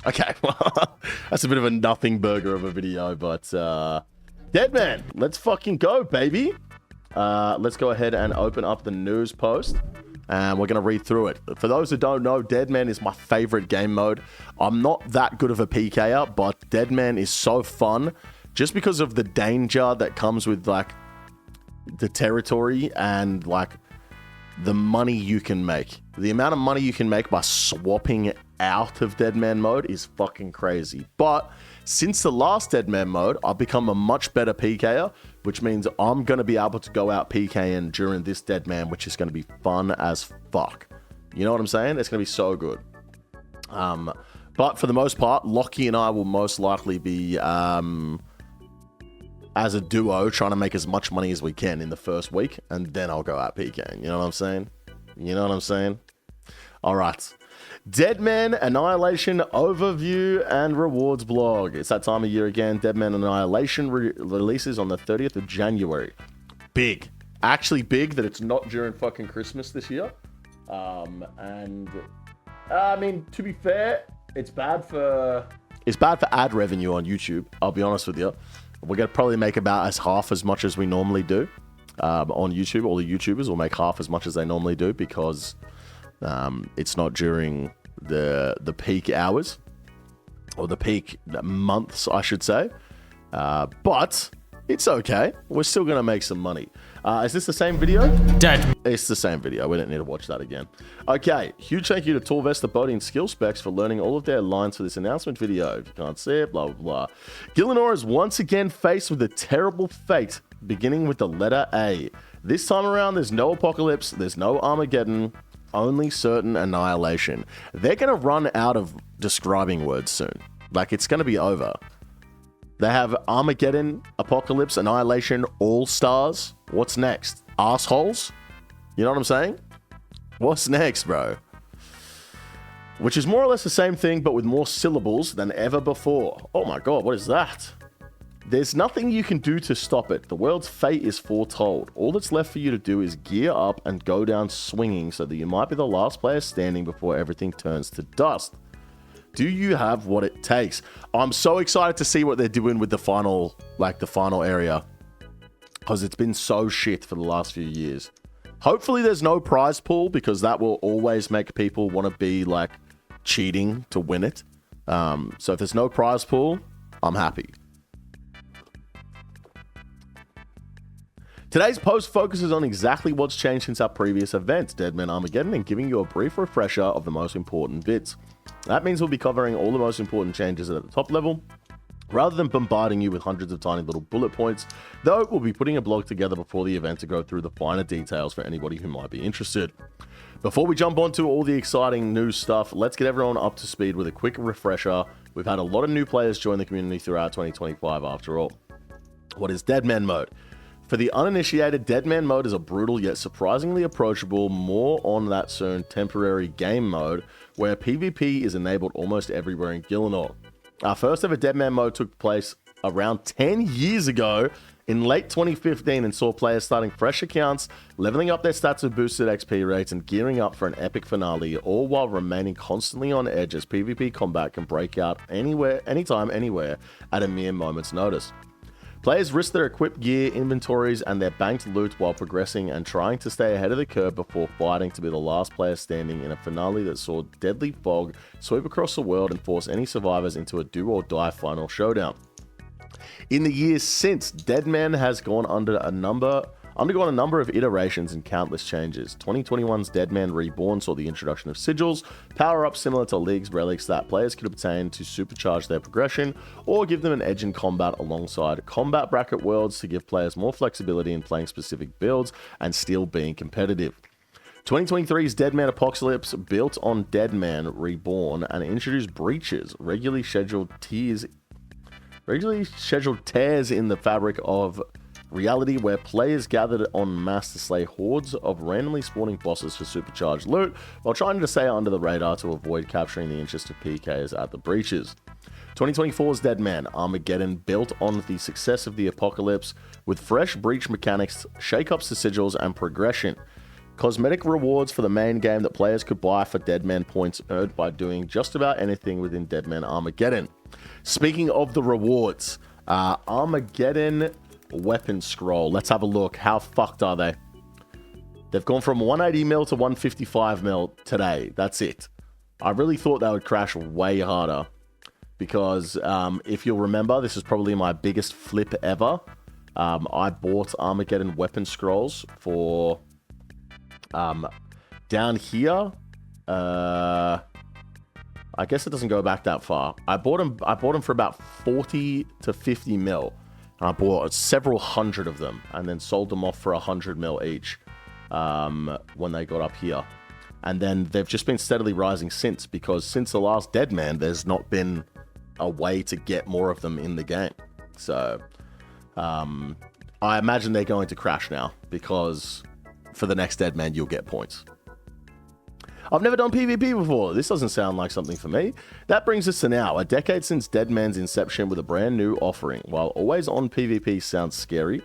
Okay, well, that's a bit of a nothing burger of a video, but Deadman, let's fucking go, baby. Let's go ahead and open up the news post, and we're going to read through it. For those who don't know, Deadman is my favorite game mode. I'm not that good of a PKer, but Deadman is so fun just because of the danger that comes with, like, the territory and, like, the money you can make. The amount of money you can make by swapping out of Deadman mode is fucking crazy. But since the last Deadman mode, I've become a much better PKer, which means I'm going to be able to go out PKing during this Deadman, which is going to be fun as fuck. You know what I'm saying? It's going to be so good. But for the most part, Lockie and I will most likely be as a duo trying to make as much money as we can in the first week, and then I'll go out PKing. You know what I'm saying? You know what I'm saying? All right. Deadman Annihilation Overview and Rewards Blog. It's that time of year again. Deadman Annihilation releases on the 30th of January. Big. Actually big that it's not during fucking Christmas this year. And I mean, to be fair, it's bad for ad revenue on YouTube. I'll be honest with you. We're going to probably make about half as much as we normally do on YouTube. All the YouTubers will make half as much as they normally do because it's not during the peak hours or the peak months, I should say. But it's okay. We're still going to make some money. Is this the same video? Dead. It's the same video. We don't need to watch that again. Okay. Huge thank you to Torvest, the Bodhi, and Skill Specs for learning all of their lines for this announcement video. If you can't see it, blah, blah, blah. Gillenor is once again faced with a terrible fate, beginning with the letter A. This time around, there's no apocalypse, there's no Armageddon, only certain annihilation. They're going to run out of describing words soon. Like, it's going to be over. They have Armageddon, Apocalypse, Annihilation, All-Stars. What's next? Assholes? You know what I'm saying? What's next, bro? Which is more or less the same thing, but with more syllables than ever before. Oh my god, what is that? There's nothing you can do to stop it. The world's fate is foretold. All that's left for you to do is gear up and go down swinging so that you might be the last player standing before everything turns to dust. Do you have what it takes? I'm so excited to see what they're doing with the final area. Because it's been so shit for the last few years. Hopefully there's no prize pool, because that will always make people want to be, like, cheating to win it. So if there's no prize pool, I'm happy. Today's post focuses on exactly what's changed since our previous event, Deadman Armageddon, and giving you a brief refresher of the most important bits. That means we'll be covering all the most important changes at the top level, rather than bombarding you with hundreds of tiny little bullet points, though we'll be putting a blog together before the event to go through the finer details for anybody who might be interested. Before we jump onto all the exciting new stuff, let's get everyone up to speed with a quick refresher. We've had a lot of new players join the community throughout 2025 after all. What is Deadman mode? For the uninitiated, Deadman mode is a brutal yet surprisingly approachable, more on that soon temporary game mode, where PvP is enabled almost everywhere in Gillenor. Our first ever Deadman mode took place around 10 years ago in late 2015 and saw players starting fresh accounts, leveling up their stats with boosted XP rates, and gearing up for an epic finale, all while remaining constantly on edge as PvP combat can break out anywhere, anytime, anywhere at a mere moment's notice. Players risk their equipped gear, inventories, and their banked loot while progressing and trying to stay ahead of the curve before fighting to be the last player standing in a finale that saw deadly fog sweep across the world and force any survivors into a do-or-die final showdown. In the years since, Deadman has undergone a number of iterations and countless changes. 2021's Deadman Reborn saw the introduction of sigils, power-ups similar to League's relics that players could obtain to supercharge their progression or give them an edge in combat, alongside combat bracket worlds to give players more flexibility in playing specific builds and still being competitive. 2023's Deadman Apocalypse built on Deadman Reborn and introduced breaches, regularly scheduled tears in the fabric of reality, where players gathered en masse to slay hordes of randomly spawning bosses for supercharged loot, while trying to stay under the radar to avoid capturing the interest of PKs at the breaches. 2024's Deadman Armageddon built on the success of the Apocalypse with fresh breach mechanics, shake-ups to sigils, and progression. Cosmetic rewards for the main game that players could buy for Deadman points earned by doing just about anything within Deadman Armageddon. Speaking of the rewards, Armageddon weapon scroll. Let's have a look. How fucked are they? They've gone from 180 mil to 155 mil today. That's it. I really thought they would crash way harder because if you'll remember, this is probably my biggest flip ever. I bought Armageddon weapon scrolls for down here. I guess it doesn't go back that far. I bought them for about 40 to 50 mil. And I bought several hundred of them and then sold them off for 100 mil each when they got up here. And then they've just been steadily rising since, because since the last Deadman, there's not been a way to get more of them in the game. So I imagine they're going to crash now, because for the next Deadman, you'll get points. I've never done PvP before. This doesn't sound like something for me. That brings us to now, a decade since Deadman's inception with a brand new offering. While always on PvP sounds scary,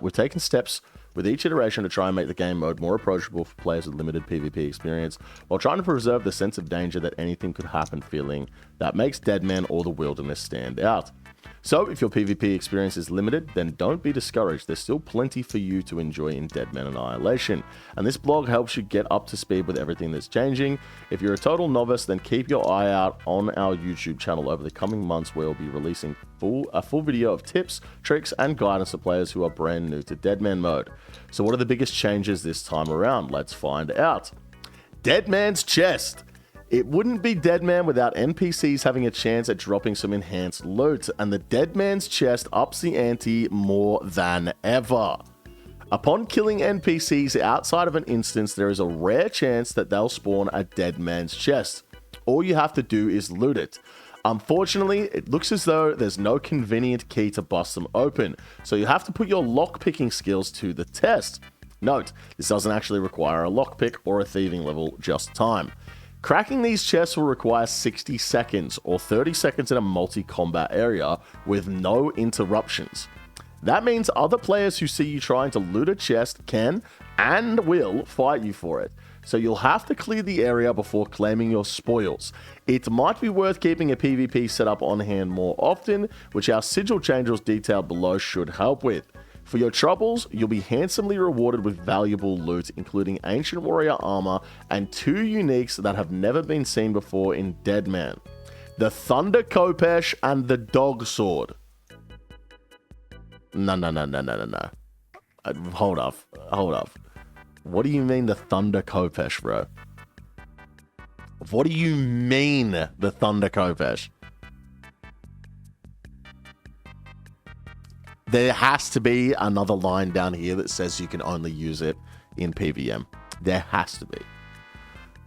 we've taken steps with each iteration to try and make the game mode more approachable for players with limited PvP experience, while trying to preserve the sense of danger that anything could happen feeling that makes Deadman or the Wilderness stand out. So, if your PvP experience is limited, then don't be discouraged. There's still plenty for you to enjoy in Deadman Annihilation. And this blog helps you get up to speed with everything that's changing. If you're a total novice, then keep your eye out on our YouTube channel over the coming months, where we'll be releasing a full video of tips, tricks, and guidance for players who are brand new to Deadman mode. So what are the biggest changes this time around? Let's find out. Deadman's Chest. It wouldn't be Deadman without NPCs having a chance at dropping some enhanced loot, and the Deadman's Chest ups the ante more than ever. Upon killing NPCs outside of an instance, there is a rare chance that they'll spawn a Deadman's Chest. All you have to do is loot it. Unfortunately, it looks as though there's no convenient key to bust them open, so you have to put your lockpicking skills to the test. Note, this doesn't actually require a lockpick or a thieving level, just time. Cracking these chests will require 60 seconds or 30 seconds in a multi-combat area with no interruptions. That means other players who see you trying to loot a chest can and will fight you for it. So you'll have to clear the area before claiming your spoils. It might be worth keeping a PvP setup on hand more often, which our Sigil changes detailed below should help with. For your troubles, you'll be handsomely rewarded with valuable loot, including Ancient Warrior armor and 2 uniques that have never been seen before in Deadman: the Thunder Khopesh and the Dog Sword. No. Hold up. What do you mean the Thunder Khopesh, bro? What do you mean the Thunder Khopesh? There has to be another line down here that says you can only use it in PVM. There has to be.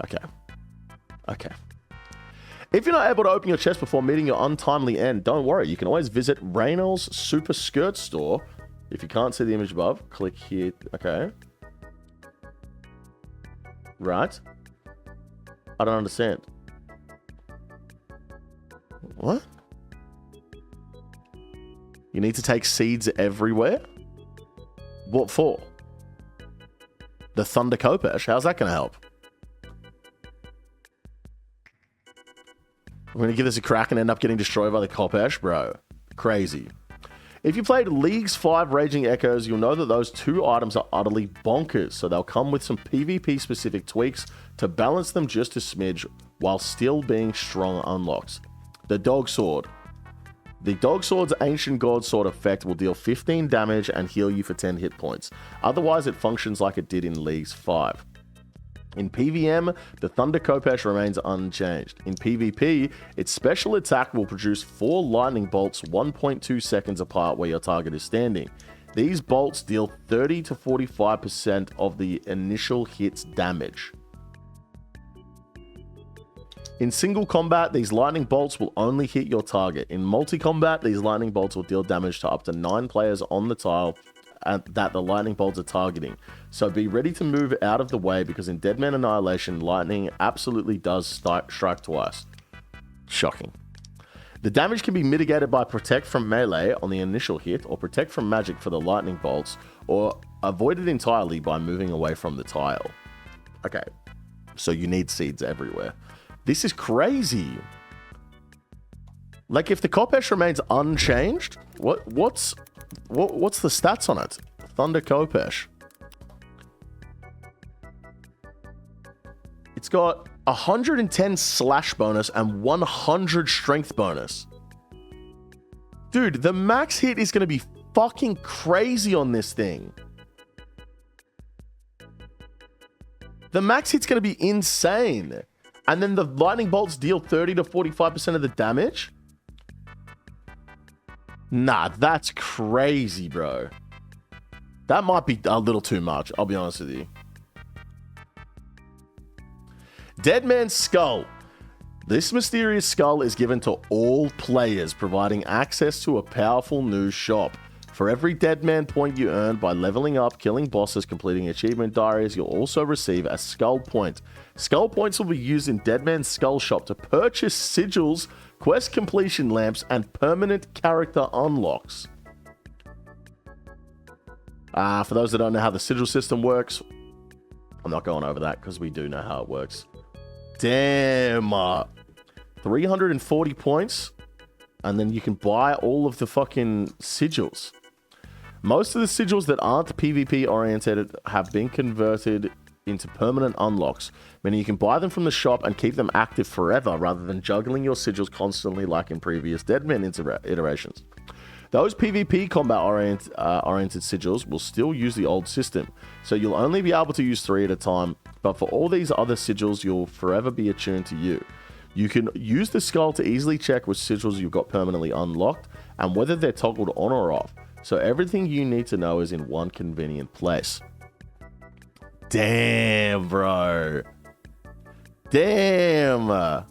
Okay. If you're not able to open your chest before meeting your untimely end, don't worry. You can always visit Ruinous Super Skirt Store. If you can't see the image above, click here. Okay. Right. I don't understand. What? You need to take seeds everywhere? What for? The Thunder Khopesh? How's that going to help? We're going to give this a crack and end up getting destroyed by the Khopesh? Bro, crazy. If you played League's 5 Raging Echoes, you'll know that those 2 items are utterly bonkers, so they'll come with some PvP-specific tweaks to balance them just a smidge while still being strong unlocks. The Dog Sword. The Dog Sword's Ancient God Sword effect will deal 15 damage and heal you for 10 hit points. Otherwise, it functions like it did in League's 5. In PvM, the Thunder Khopesh remains unchanged. In PvP, its special attack will produce 4 lightning bolts 1.2 seconds apart where your target is standing. These bolts deal 30 to 45% of the initial hit's damage. In single combat, these lightning bolts will only hit your target. In multi-combat, these lightning bolts will deal damage to up to 9 players on the tile that the lightning bolts are targeting. So be ready to move out of the way, because in Deadman Annihilation, lightning absolutely does strike twice. Shocking. The damage can be mitigated by Protect from melee on the initial hit, or Protect from magic for the lightning bolts, or avoid it entirely by moving away from the tile. Okay, so you need seeds everywhere. This is crazy. Like, if the Kopesh remains unchanged, what's the stats on it? Thunder Kopesh. It's got 110 slash bonus and 100 strength bonus. Dude, the max hit is going to be fucking crazy on this thing. The max hit's going to be insane. And then the lightning bolts deal 30 to 45% of the damage. Nah, that's crazy, bro. That might be a little too much, I'll be honest with you. Deadman's Skull. This mysterious skull is given to all players, providing access to a powerful new shop. For every Deadman point you earn by leveling up, killing bosses, completing achievement diaries, you'll also receive a skull point. Skull points will be used in Deadman's Skull shop to purchase sigils, quest completion lamps, and permanent character unlocks. For those that don't know how the sigil system works, I'm not going over that because we do know how it works. Damn. 340 points, and then you can buy all of the fucking sigils. Most of the sigils that aren't PvP oriented have been converted into permanent unlocks, meaning you can buy them from the shop and keep them active forever rather than juggling your sigils constantly like in previous Deadman iterations. Those PvP combat oriented sigils will still use the old system, so you'll only be able to use 3 at a time, but for all these other sigils, you'll forever be attuned to you. You can use the skull to easily check which sigils you've got permanently unlocked and whether they're toggled on or off, so everything you need to know is in one convenient place. Damn, bro. Damn.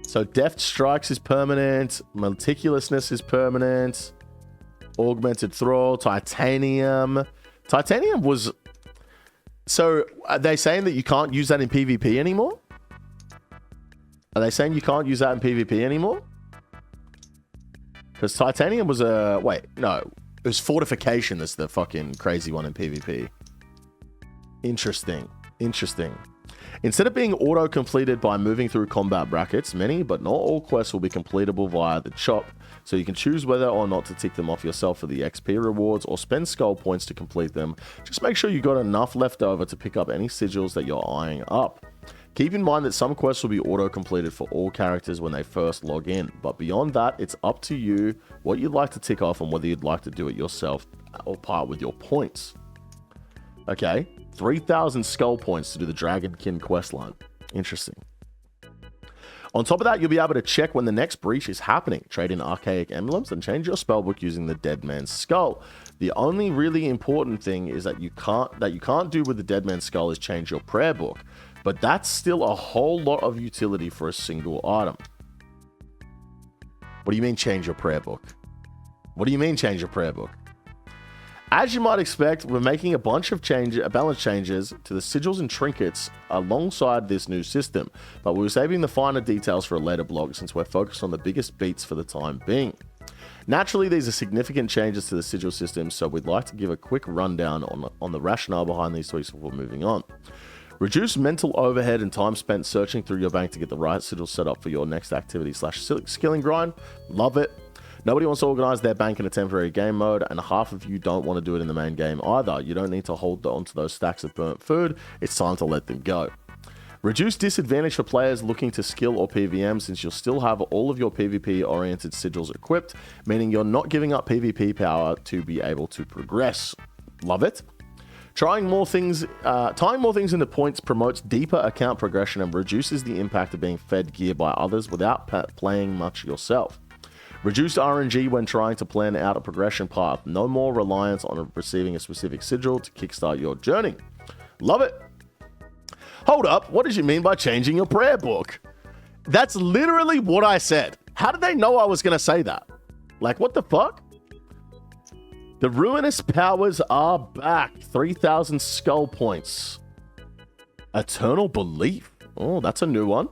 So Deft Strikes is permanent, Meticulousness is permanent, Augmented Thrall, Titanium. Titanium was... So, are they saying that you can't use that in PvP anymore? Are they saying you can't use that in PvP anymore? Because Titanium was a... Wait, no. It was Fortification that's the fucking crazy one in PvP. Interesting. Interesting. Instead of being auto-completed by moving through combat brackets, many, but not all quests will be completable via the shop, so you can choose whether or not to tick them off yourself for the XP rewards or spend skull points to complete them. Just make sure you got enough left over to pick up any sigils that you're eyeing up. Keep in mind that some quests will be auto-completed for all characters when they first log in, but beyond that, it's up to you what you'd like to tick off and whether you'd like to do it yourself or part with your points. Okay, 3,000 skull points to do the Dragonkin questline. Interesting. On top of that, you'll be able to check when the next breach is happening, trade in archaic emblems, and change your spellbook using the Deadman's Skull. The only really important thing is that you can't do with the Deadman's Skull is change your prayer book, but that's still a whole lot of utility for a single item. What do you mean change your prayer book? What do you mean change your prayer book? As you might expect, we're making a bunch of balance changes to the sigils and trinkets alongside this new system, but we're saving the finer details for a later blog since we're focused on the biggest beats for the time being. Naturally, these are significant changes to the sigil system, so we'd like to give a quick rundown on the rationale behind these tweaks before moving on. Reduce mental overhead and time spent searching through your bank to get the right sigil set up for your next activity / skilling grind. Love it. Nobody wants to organize their bank in a temporary game mode, and half of you don't want to do it in the main game either. You don't need to hold on to those stacks of burnt food. It's time to let them go. Reduce disadvantage for players looking to skill or PvM, since you'll still have all of your PvP-oriented sigils equipped, meaning you're not giving up PvP power to be able to progress. Love it. Tying more things into points promotes deeper account progression and reduces the impact of being fed gear by others without playing much yourself. Reduced RNG when trying to plan out a progression path. No more reliance on receiving a specific sigil to kickstart your journey. Love it. Hold up, what did you mean by changing your prayer book? That's literally what I said. How did they know I was going to say that? Like, what the fuck? The Ruinous powers are back. 3,000 skull points. Eternal Belief. Oh, that's a new one.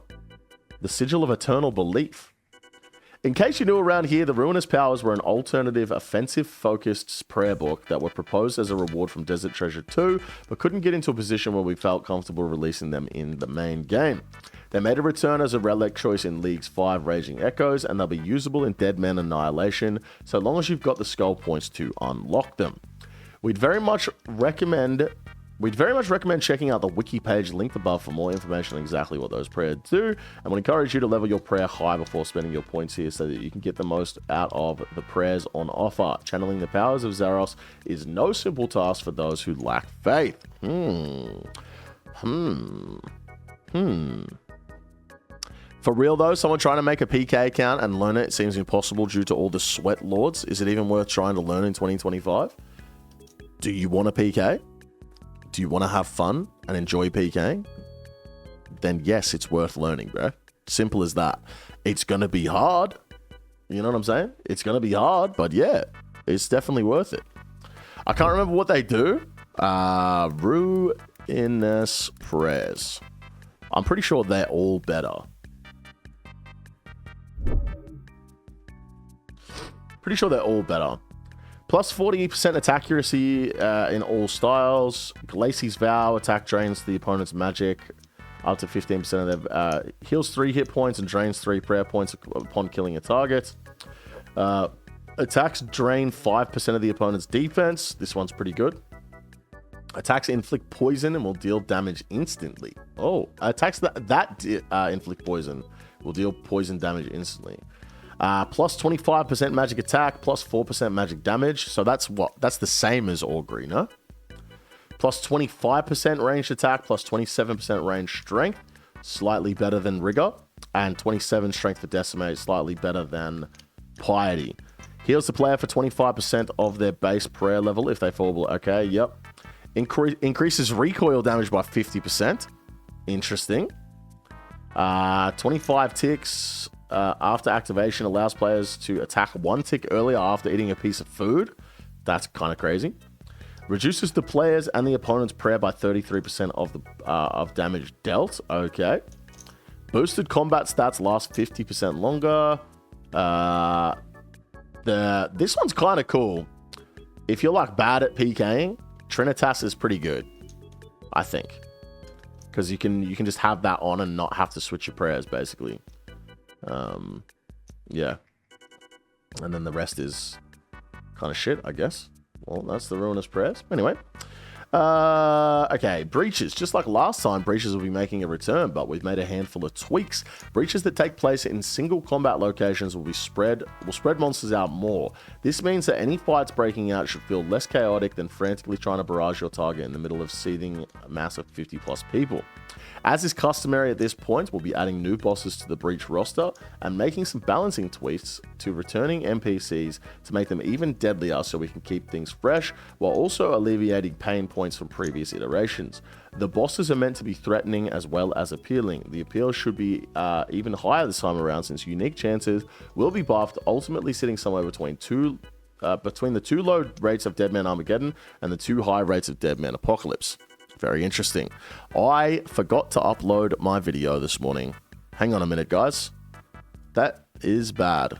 The Sigil of Eternal Belief. In case you're new around here, the Ruinous powers were an alternative offensive-focused prayer book that were proposed as a reward from Desert Treasure 2, but couldn't get into a position where we felt comfortable releasing them in the main game. They made a return as a relic choice in Leagues 5 Raging Echoes, and they'll be usable in Deadman Annihilation, so long as you've got the skull points to unlock them. We'd very much recommend checking out the wiki page linked above for more information on exactly what those prayers do, and would encourage you to level your prayer high before spending your points here so that you can get the most out of the prayers on offer. Channeling the powers of Zaros is no simple task for those who lack faith. For real though, someone trying to make a PK account and learn it seems impossible due to all the sweat lords. Is it even worth trying to learn in 2025? Do you want a PK? Do you want to have fun and enjoy PKing? Then yes, it's worth learning, bro. Simple as that. It's going to be hard. You know what I'm saying? It's going to be hard, but yeah, it's definitely worth it. I can't remember what they do. Ruinous prayers. I'm pretty sure they're all better. Pretty sure they're all better. Plus 40% attack accuracy in all styles. Glacie's Vow attack drains the opponent's magic up to 15% of their... heals 3 hit points and drains 3 prayer points upon killing a target. Attacks drain 5% of the opponent's defense. This one's pretty good. Attacks inflict poison and will deal damage instantly. Oh, attacks that inflict poison will deal poison damage instantly. Plus 25% magic attack, plus 4% magic damage. So that's the same as Augury, no? Plus 25% ranged attack, plus 27% ranged strength. Slightly better than Rigor. And 27 strength for Decimate, slightly better than Piety. Heals the player for 25% of their base prayer level if they fall below. Okay, yep. Increases recoil damage by 50%. Interesting. 25 ticks... after activation allows players to attack 1 tick earlier after eating a piece of food. That's kind of crazy. Reduces the player's and the opponent's prayer by 33% of damage dealt. Okay. Boosted combat stats last 50% longer. This one's kind of cool. If you're like bad at PKing, Trinitas is pretty good, I think, because you can just have that on and not have to switch your prayers basically. Yeah, and then the rest is kind of shit, I guess. Well, that's the Ruinous prayers. Anyway, okay, breaches. Just like last time, breaches will be making a return, but we've made a handful of tweaks. Breaches that take place in single combat locations will spread monsters out more. This means that any fights breaking out should feel less chaotic than frantically trying to barrage your target in the middle of seething mass of 50 plus people. As is customary at this point, we'll be adding new bosses to the Breach roster and making some balancing tweaks to returning NPCs to make them even deadlier so we can keep things fresh, while also alleviating pain points from previous iterations. The bosses are meant to be threatening as well as appealing. The appeal should be even higher this time around, since unique chances will be buffed, ultimately sitting somewhere between the 2 low rates of Deadman Armageddon and the 2 high rates of Deadman Apocalypse. Very interesting. I forgot to upload my video this morning. Hang on a minute, guys. That is bad.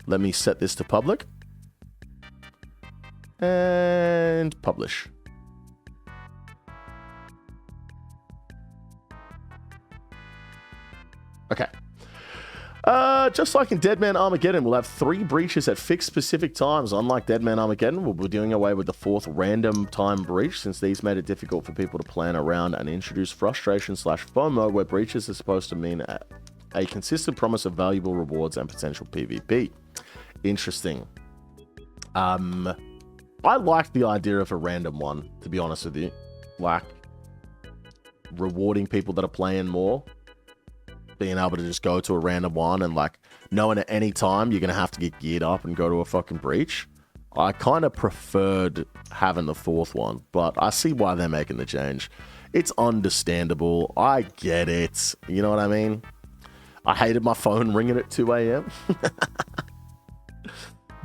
Let me set this to public. And publish. Okay. Just like in Deadman Armageddon, we'll have 3 breaches at fixed specific times. Unlike Deadman Armageddon, we'll be doing away with the 4th random time breach, since these made it difficult for people to plan around and introduce frustration/FOMO, where breaches are supposed to mean a consistent promise of valuable rewards and potential PvP. Interesting. I like the idea of a random one, to be honest with you. Like, rewarding people that are playing more. Being able to just go to a random one and like knowing at any time you're going to have to get geared up and go to a fucking breach. I kind of preferred having the 4th one, but I see why they're making the change. It's understandable. I get it. You know what I mean? I hated my phone ringing at 2 a.m.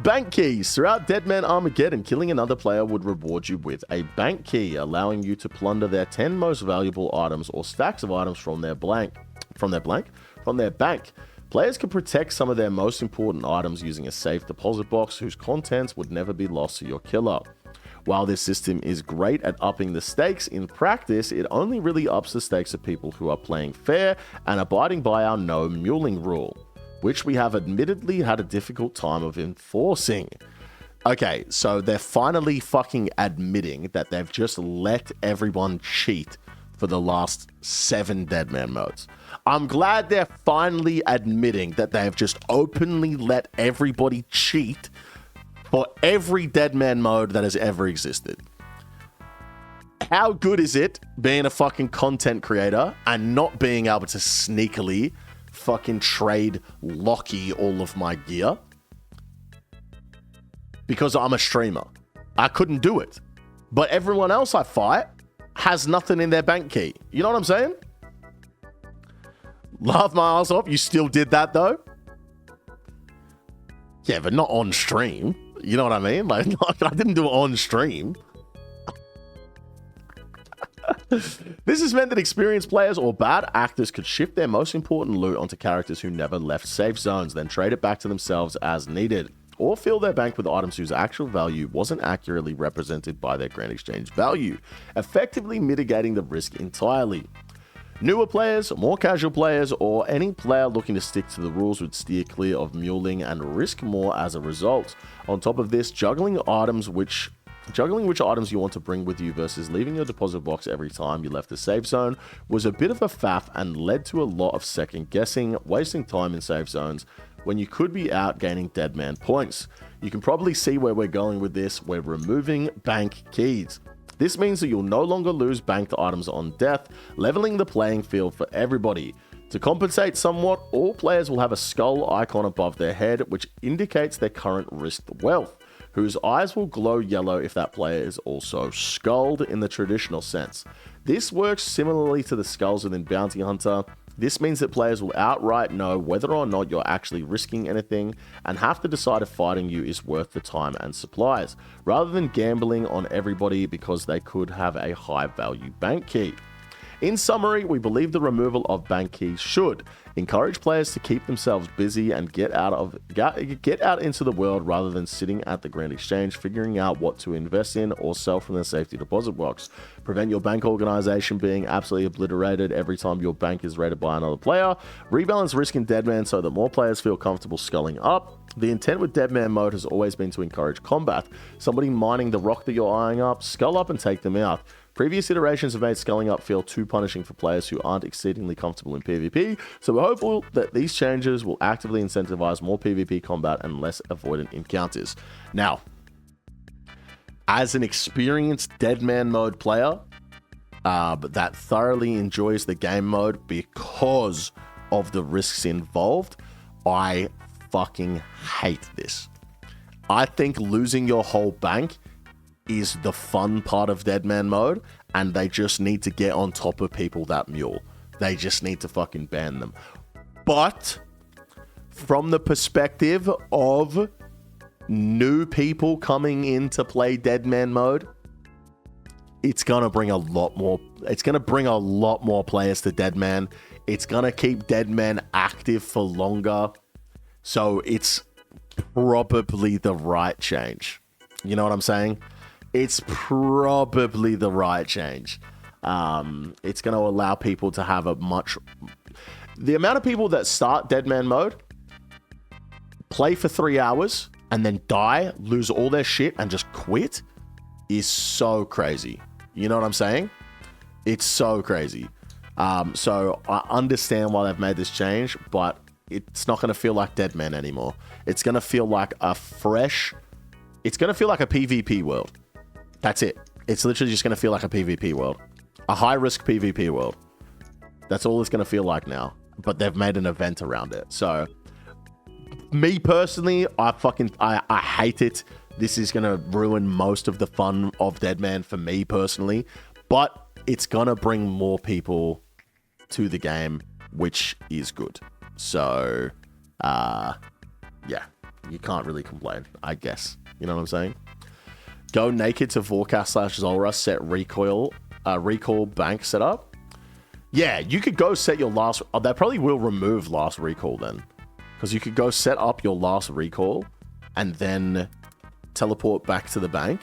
Bank keys. Throughout Deadman Armageddon, killing another player would reward you with a bank key, allowing you to plunder their 10 most valuable items or stacks of items from their bank. Players can protect some of their most important items using a safe deposit box whose contents would never be lost to your killer. While this system is great at upping the stakes, in practice, it only really ups the stakes of people who are playing fair and abiding by our no muling rule, which we have admittedly had a difficult time of enforcing. Okay, so they're finally fucking admitting that they've just let everyone cheat for the last 7 Deadman modes. I'm glad they're finally admitting that they've just openly let everybody cheat for every Deadman mode that has ever existed. How good is it being a fucking content creator and not being able to sneakily fucking trade Locky all of my gear? Because I'm a streamer. I couldn't do it. But everyone else I fight has nothing in their bank key. You know what I'm saying? Laugh my ass off. You still did that though? Yeah, but not on stream. You know what I mean? Like, I didn't do it on stream. This has meant that experienced players or bad actors could shift their most important loot onto characters who never left safe zones, then trade it back to themselves as needed, or fill their bank with items whose actual value wasn't accurately represented by their grand exchange value, effectively mitigating the risk entirely. Newer players, more casual players, or any player looking to stick to the rules would steer clear of muling and risk more as a result. On top of this, juggling which items you want to bring with you versus leaving your deposit box every time you left the safe zone was a bit of a faff and led to a lot of second guessing, wasting time in safe zones when you could be out gaining Deadman points. You can probably see where we're going with this. We're removing bank keys. This means that you'll no longer lose banked items on death, leveling the playing field for everybody. To compensate somewhat, all players will have a skull icon above their head, which indicates their current risked wealth, whose eyes will glow yellow if that player is also skulled in the traditional sense. This works similarly to the skulls within Bounty Hunter. This means that players will outright know whether or not you're actually risking anything and have to decide if fighting you is worth the time and supplies, rather than gambling on everybody because they could have a high value bank key. In summary, we believe the removal of bank keys should encourage players to keep themselves busy and get out into the world rather than sitting at the Grand Exchange figuring out what to invest in or sell from their safety deposit box. Prevent your bank organization being absolutely obliterated every time your bank is raided by another player. Rebalance risk in Deadman so that more players feel comfortable sculling up. The intent with Deadman mode has always been to encourage combat. Somebody mining the rock that you're eyeing up, skull up and take them out. Previous iterations have made sculling up feel too punishing for players who aren't exceedingly comfortable in PvP, so we're hopeful that these changes will actively incentivize more PvP combat and less avoidant encounters. Now, as an experienced Deadman mode player that thoroughly enjoys the game mode because of the risks involved, I fucking hate this. I think losing your whole bank is the fun part of Deadman mode, and they just need to get on top of people that mule. They just need to fucking ban them. But from the perspective of new people coming in to play Deadman mode, it's gonna bring a lot more. It's gonna bring a lot more players to Deadman. It's gonna keep Deadman active for longer. So it's probably the right change. You know what I'm saying? It's probably the right change. It's going to allow people to have a much... The amount of people that start Deadman mode, play for 3 hours, and then die, lose all their shit, and just quit is so crazy. You know what I'm saying? It's so crazy. So I understand why they've made this change, but it's not going to feel like Deadman anymore. It's going to feel like a fresh... It's going to feel like a PvP world. That's it. It's literally just going to feel like a PvP world. A high-risk PvP world. That's all it's going to feel like now. But they've made an event around it. So, me personally, I hate it. This is going to ruin most of the fun of Deadman for me personally. But it's going to bring more people to the game, which is good. So, yeah. You can't really complain, I guess. You know what I'm saying? Go naked to Vorkath/Zulrah, set recall bank setup. Yeah, you could go set your last... Oh, that probably will remove last recall then. Because you could go set up your last recall and then teleport back to the bank,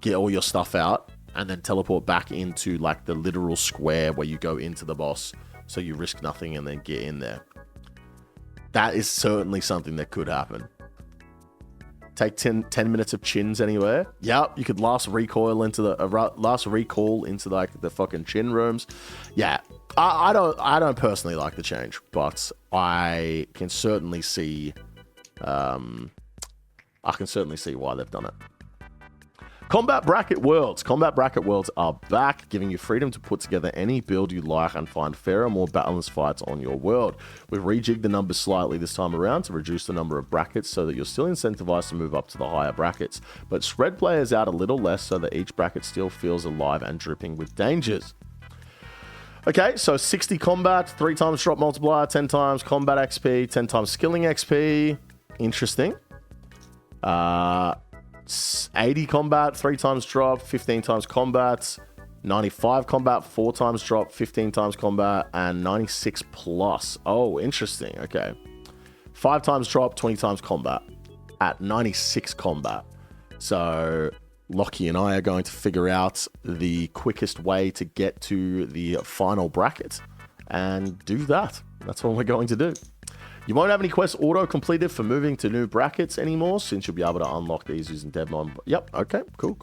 get all your stuff out, and then teleport back into like the literal square where you go into the boss. So you risk nothing and then get in there. That is certainly something that could happen. Take 10 minutes of chins anywhere. Yep, you could last recall into like the fucking chin rooms. Yeah, I don't personally like the change, but I can certainly see why they've done it. Combat Bracket Worlds. Combat Bracket Worlds are back, giving you freedom to put together any build you like and find fairer, more balanced fights on your world. We've rejigged the numbers slightly this time around to reduce the number of brackets so that you're still incentivized to move up to the higher brackets, but spread players out a little less so that each bracket still feels alive and dripping with dangers. Okay, so 60 combat, 3 times drop multiplier, 10 times combat XP, 10 times skilling XP. Interesting. 80 combat, 3 times drop, 15 times combat, 95 combat, 4 times drop, 15 times combat, and 96 plus. Oh, interesting. Okay. 5 times drop, 20 times combat at 96 combat. So Lockie and I are going to figure out the quickest way to get to the final bracket and do that. That's what we're going to do. You won't have any quests auto-completed for moving to new brackets anymore, since you'll be able to unlock these using Deadman. Yep, okay, cool.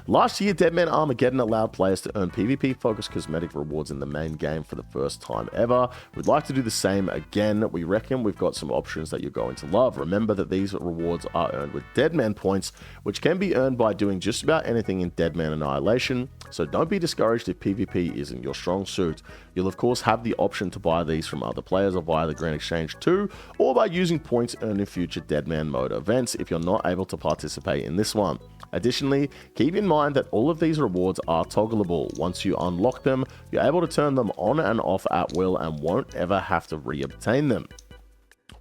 Last year, Deadman Armageddon allowed players to earn PvP-focused cosmetic rewards in the main game for the first time ever. We'd like to do the same again. We reckon we've got some options that you're going to love. Remember that these rewards are earned with Deadman points, which can be earned by doing just about anything in Deadman Annihilation, so don't be discouraged if PvP isn't your strong suit. You'll of course have the option to buy these from other players or via the Grand Exchange too, or by using points earned in future Deadman mode events if you're not able to participate in this one. Additionally, keep in mind that all of these rewards are toggleable. Once you unlock them, you're able to turn them on and off at will and won't ever have to re-obtain them.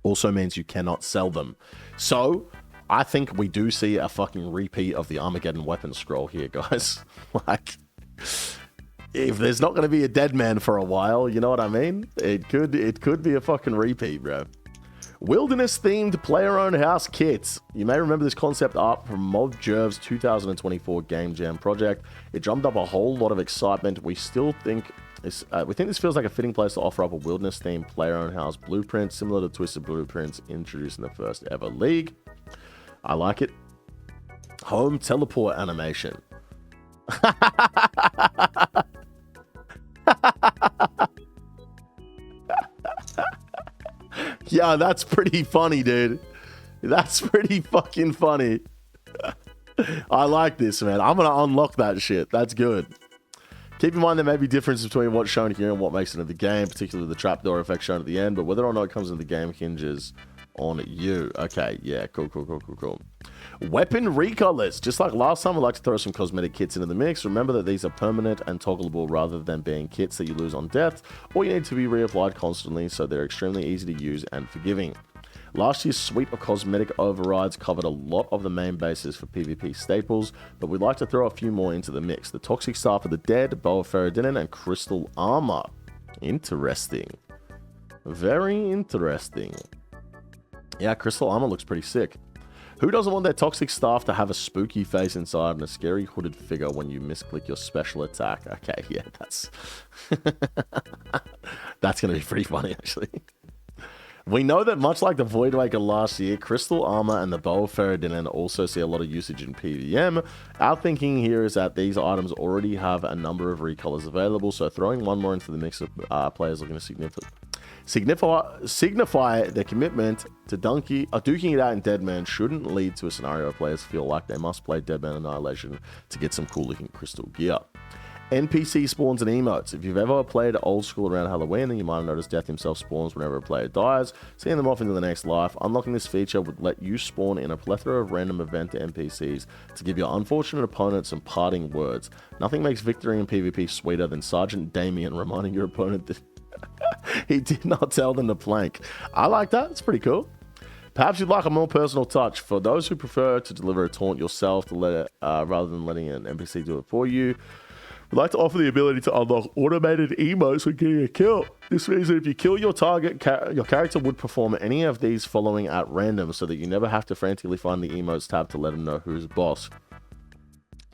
Also means you cannot sell them. So, I think we do see a fucking repeat of the Armageddon weapon scroll here, guys. Like, if there's not going to be a Deadman for a while, you know what I mean? It could be a fucking repeat, bro. Wilderness-themed player-owned house kits. You may remember this concept art from Mob Jerv's 2024 Game Jam project. It drummed up a whole lot of excitement. We think this feels like a fitting place to offer up a wilderness-themed player-owned house blueprint, similar to Twisted Blueprints introduced in the first ever league. I like it. Home teleport animation. Yeah, that's pretty funny, dude. That's pretty fucking funny. I like this, man. I'm going to unlock that shit. That's good. Keep in mind there may be differences between what's shown here and what makes it into the game, particularly the trapdoor effect shown at the end, but whether or not it comes into the game hinges on you. Okay, yeah, cool. Weapon recolors. Just like last time, I'd like to throw some cosmetic kits into the mix. Remember that these are permanent and toggleable rather than being kits that you lose on death, or you need to be reapplied constantly, so they're extremely easy to use and forgiving. Last year's suite of cosmetic overrides covered a lot of the main bases for PvP staples, but we'd like to throw a few more into the mix. The Toxic Staff of the Dead, Bow of Ferrodinin, and Crystal Armor. Interesting. Very interesting. Yeah, Crystal Armor looks pretty sick. Who doesn't want their Toxic Staff to have a spooky face inside and a scary hooded figure when you misclick your special attack? Okay, yeah, that's... that's going to be pretty funny, actually. We know that much like the Voidwaker last year, Crystal Armor and the Bow of Ferrodinin also see a lot of usage in PvM. Our thinking here is that these items already have a number of recolors available, so throwing one more into the mix of players looking to signify their commitment to duking it out in Deadman shouldn't lead to a scenario where players feel like they must play Deadman Annihilation to get some cool looking crystal gear. NPC spawns and emotes. If you've ever played old school around Halloween, then you might have noticed Death himself spawns whenever a player dies, seeing them off into the next life. Unlocking this feature would let you spawn in a plethora of random event NPCs to give your unfortunate opponent some parting words. Nothing makes victory in PvP sweeter than Sergeant Damien reminding your opponent that he did not tell them to plank. I like that. It's pretty cool. Perhaps you'd like a more personal touch. For those who prefer to deliver a taunt yourself to let it, rather than letting an NPC do it for you, we'd like to offer the ability to unlock automated emotes when getting a kill. This means that if you kill your target, your character would perform any of these following at random so that you never have to frantically find the emotes tab to let him know who's boss.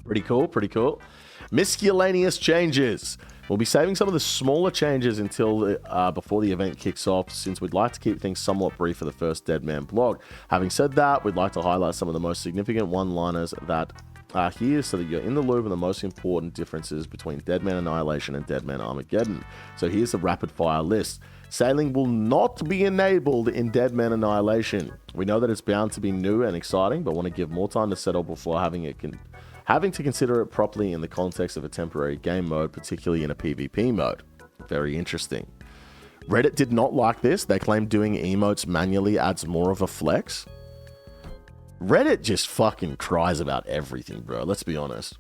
Pretty cool, pretty cool. Miscellaneous changes. We'll be saving some of the smaller changes until before the event kicks off, since we'd like to keep things somewhat brief for the first Deadman blog. Having said that, we'd like to highlight some of the most significant one-liners that are here so that you're in the loop of the most important differences between Deadman Annihilation and Deadman Armageddon. So here's the rapid-fire list. Sailing will not be enabled in Deadman Annihilation. We know that it's bound to be new and exciting, but want to give more time to settle before having to consider it properly in the context of a temporary game mode, particularly in a PvP mode. Very interesting. Reddit did not like this. They claim doing emotes manually adds more of a flex. Reddit just fucking cries about everything, bro. Let's be honest.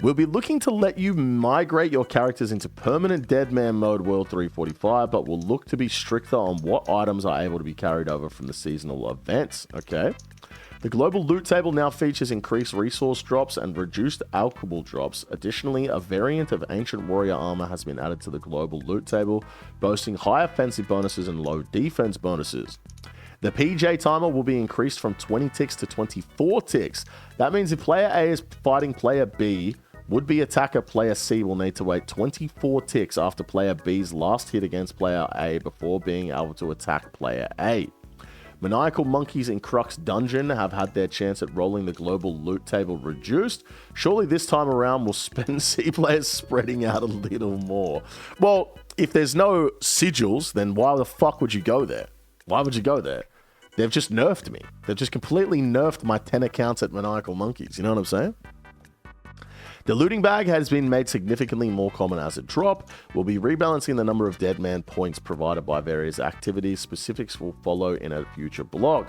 We'll be looking to let you migrate your characters into permanent Deadman mode World 345, but we'll look to be stricter on what items are able to be carried over from the seasonal events, okay? The global loot table now features increased resource drops and reduced alchemy drops. Additionally, a variant of ancient warrior armor has been added to the global loot table, boasting high offensive bonuses and low defense bonuses. The PJ timer will be increased from 20 ticks to 24 ticks. That means if player A is fighting player B, would-be attacker player C will need to wait 24 ticks after player B's last hit against player A before being able to attack player A. Maniacal monkeys in Crux Dungeon have had their chance at rolling the global loot table reduced. Surely this time around we'll spend C players spreading out a little more. Well, if there's no sigils, then why the fuck would you go there? Why would you go there? They've just nerfed me. They've just completely nerfed my 10 accounts at Maniacal Monkeys. You know what I'm saying? The looting bag has been made significantly more common as a drop. We'll be rebalancing the number of Deadman points provided by various activities. Specifics will follow in a future blog.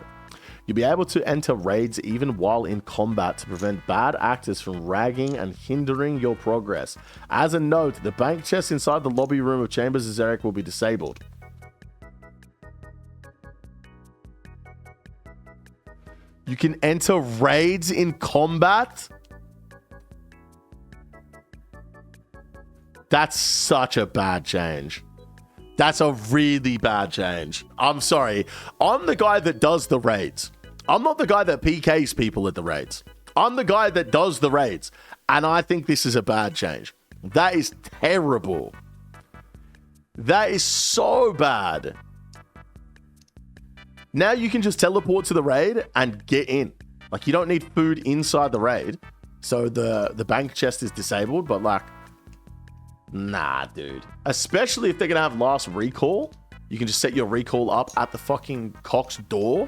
You'll be able to enter raids even while in combat to prevent bad actors from ragging and hindering your progress. As a note, the bank chest inside the lobby room of Chambers of Xeric will be disabled. You can enter raids in combat? That's such a bad change. That's a really bad change. I'm sorry. I'm the guy that does the raids. I'm not the guy that PKs people at the raids. I'm the guy that does the raids. And I think this is a bad change. That is terrible. That is so bad. Now you can just teleport to the raid and get in. Like, you don't need food inside the raid. So the bank chest is disabled, but like, nah, dude. Especially if they're going to have last recall. You can just set your recall up at the fucking Cox door.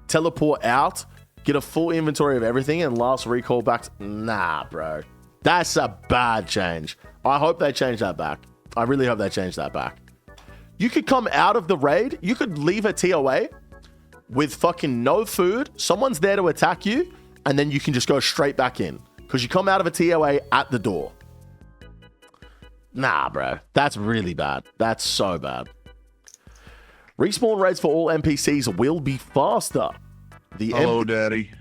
Teleport out. Get a full inventory of everything and last recall back. Nah, bro. That's a bad change. I hope they change that back. I really hope they change that back. You could come out of the raid. You could leave a TOA with fucking no food. Someone's there to attack you. And then you can just go straight back in. Because you come out of a TOA at the door. Nah, bro. That's really bad. That's so bad. Respawn rates for all NPCs will be faster. Hello, Daddy.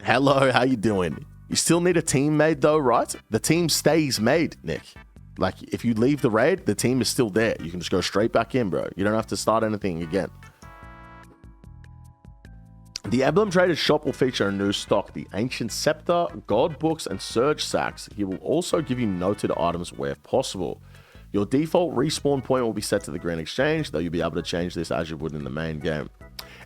Hello, how you doing? You still need a team made though, right? The team stays made, Nick. Like, if you leave the raid, the team is still there. You can just go straight back in, bro. You don't have to start anything again. The Emblem Trader's shop will feature a new stock, the Ancient Scepter, God Books, and Surge Sacks. He will also give you noted items where possible. Your default respawn point will be set to the Grand Exchange, though you'll be able to change this as you would in the main game.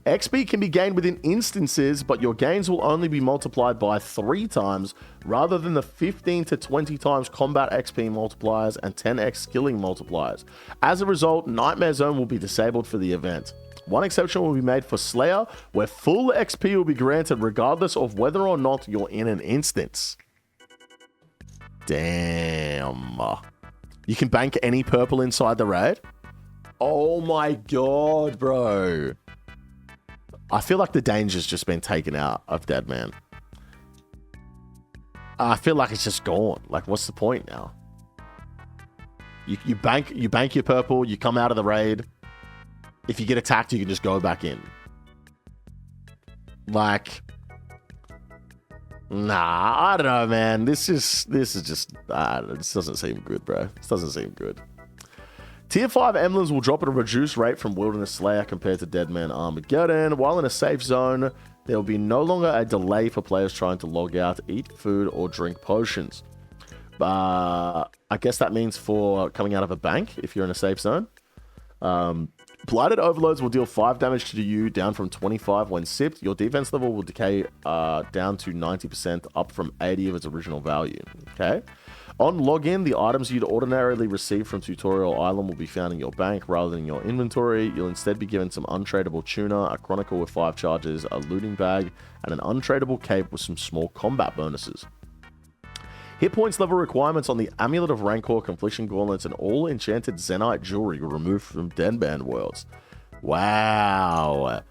XP can be gained within instances, but your gains will only be multiplied by 3 times rather than the 15 to 20 times combat XP multipliers and 10x skilling multipliers. As a result, Nightmare Zone will be disabled for the event. One exception will be made for Slayer, where full XP will be granted regardless of whether or not you're in an instance. Damn. You can bank any purple inside the raid? Oh my god, bro. I feel like the danger's just been taken out of Deadman. I feel like it's just gone. Like, what's the point now? You bank your purple, you come out of the raid. If you get attacked, you can just go back in. Like, nah, I don't know, man. This doesn't seem good, bro. This doesn't seem good. Tier 5 emblems will drop at a reduced rate from Wilderness Slayer compared to Deadman Armageddon. While in a safe zone, there will be no longer a delay for players trying to log out, eat food, or drink potions. I guess that means for coming out of a bank if you're in a safe zone. Blighted Overloads will deal 5 damage to you, down from 25 when sipped. Your defense level will decay down to 90%, up from 80 of its original value. Okay. On login, the items you'd ordinarily receive from Tutorial Island will be found in your bank rather than your inventory. You'll instead be given some untradeable tuna, a chronicle with 5 charges, a looting bag, and an untradeable cape with some small combat bonuses. Hit points level requirements on the Amulet of Rancor, Confliction Gauntlets, and all enchanted Zenite jewelry were removed from Deadman worlds. Wow.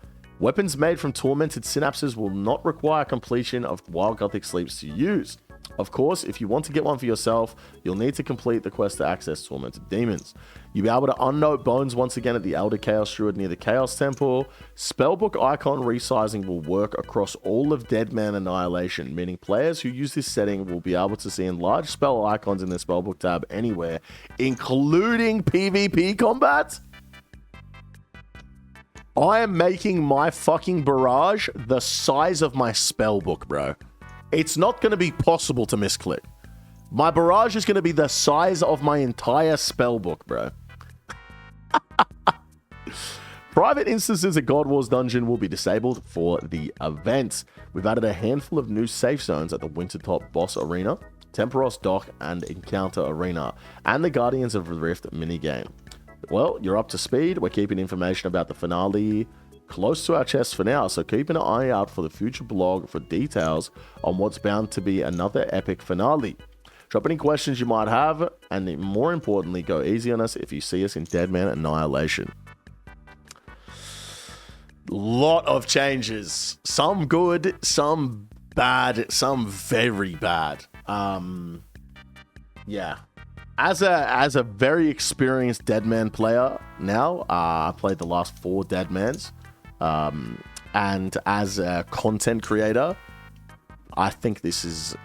Weapons made from tormented synapses will not require completion of Wild Gothic Sleeps to use. Of course, if you want to get one for yourself, you'll need to complete the quest to access Tormented Demons. You'll be able to unnote bones once again at the Elder Chaos Druid near the Chaos Temple. Spellbook icon resizing will work across all of Deadman Annihilation, meaning players who use this setting will be able to see enlarged spell icons in their Spellbook tab anywhere, including PvP combat. I am making my fucking barrage the size of my Spellbook, bro. It's not going to be possible to misclick. My barrage is going to be the size of my entire spellbook, bro. Private instances at God Wars Dungeon will be disabled for the event. We've added a handful of new safe zones at the Wintertop Boss Arena, Temperos Dock, and Encounter Arena, and the Guardians of the Rift minigame. Well, you're up to speed. We're keeping information about the finale close to our chest for now, so keep an eye out for the future blog for details on what's bound to be another epic finale. Drop any questions you might have, and more importantly, go easy on us if you see us in Deadman Annihilation. Lot of changes. Some good, some bad, some very bad. Yeah. As a very experienced Deadman player now, I played the last 4 Deadmans. And as a content creator, I think this is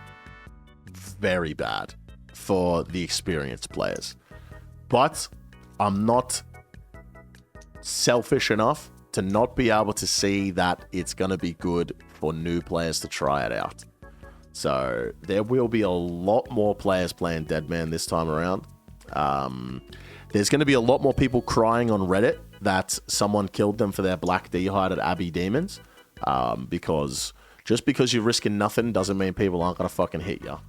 very bad for the experienced players. But I'm not selfish enough to not be able to see that it's going to be good for new players to try it out. So there will be a lot more players playing Deadman this time around. There's going to be a lot more people crying on Reddit that someone killed them for their Black D-Hide at Abbey Demons. Because just because you're risking nothing doesn't mean people aren't going to fucking hit you.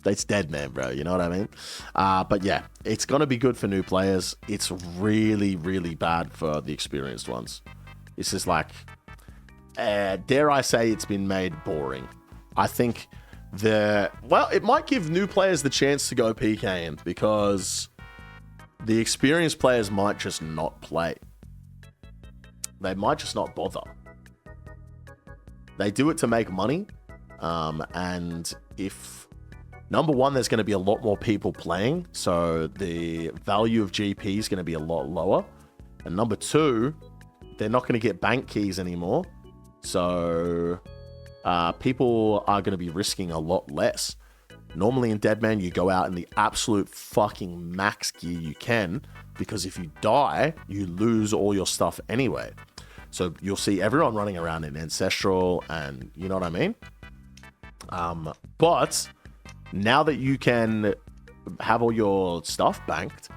It's Deadman, bro. You know what I mean? But yeah, it's going to be good for new players. It's really, really bad for the experienced ones. It's just like, dare I say it's been made boring. I think it might give new players the chance to go PKing because the experienced players might just not play. They might just not bother. They do it to make money. And if, number one, there's going to be a lot more people playing, so the value of GP is going to be a lot lower. And number two, they're not going to get bank keys anymore. So people are going to be risking a lot less. Normally in Deadman, you go out in the absolute fucking max gear you can, because if you die, you lose all your stuff anyway. So you'll see everyone running around in Ancestral, and you know what I mean? But now that you can have all your stuff banked,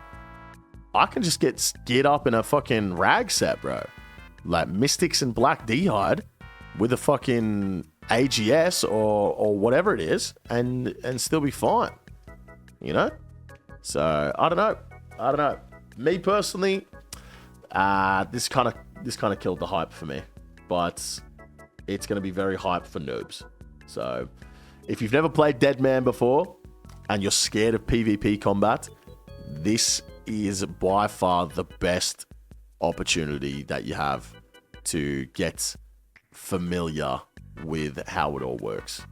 I can just get geared up in a fucking rag set, bro. Like Mystics and Black D-Hide with a fucking AGS or whatever it is, and still be fine, you know? So I don't know. Me personally, this kind of killed the hype for me, but it's going to be very hype for noobs. So if you've never played Deadman before and you're scared of PvP combat, this is by far the best opportunity that you have to get familiar with how it all works.